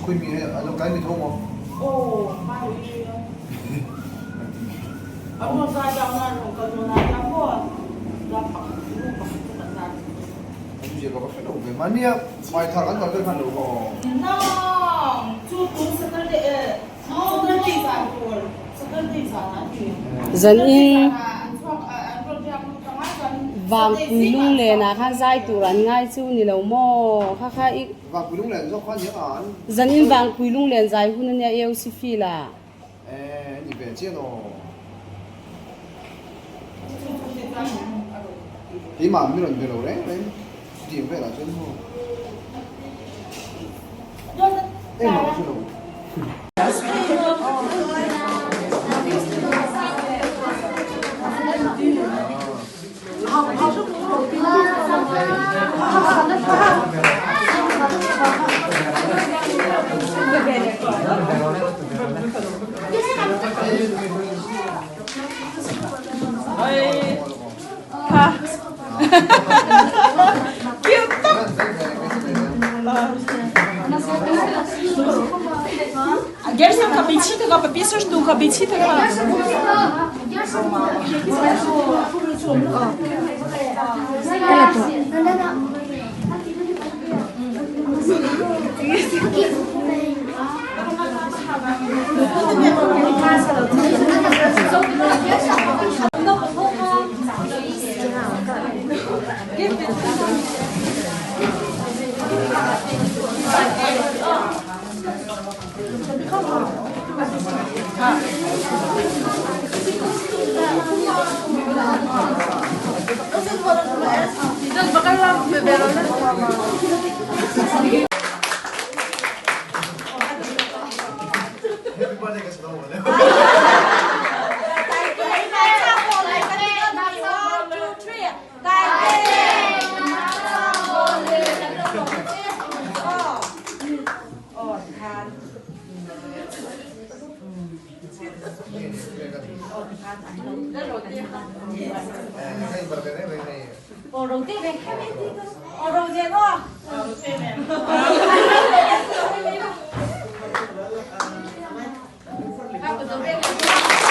khuyên mình ăn cái mình không không? Ồ, mai ăn một vài trăm ngàn một cân một ngàn trăm thôi. Làm bằng lúc bằng tận ngàn. Anh chỉ có cái đồ về mani á, ngoài thằng ăn còn cái phần đồ bò. No, chú cũng sẽ tới để, chú tới đi sản rồi, sẽ tới đi sản ăn gì. Dân in vàng cùi lung lên à khăn dai tủ rắn ngay chú ni lâu mò khá khá ít Vàng cùi lung lên do khoan nhớ án. dân in vàng cùi lung lên dài hun nhà yêu si phi là. Nhị về chia nó. Tí mà mình lần về đầu đấy, đấy. Điểm về là chân không? Em mà chưa đủ. Gerson капельситага пописал, что у капельситага. Ồ đầu tiên này hai bên đi cơ. Ồ đầu tiên đó. Đầu tiên này. Hai đầu tiên.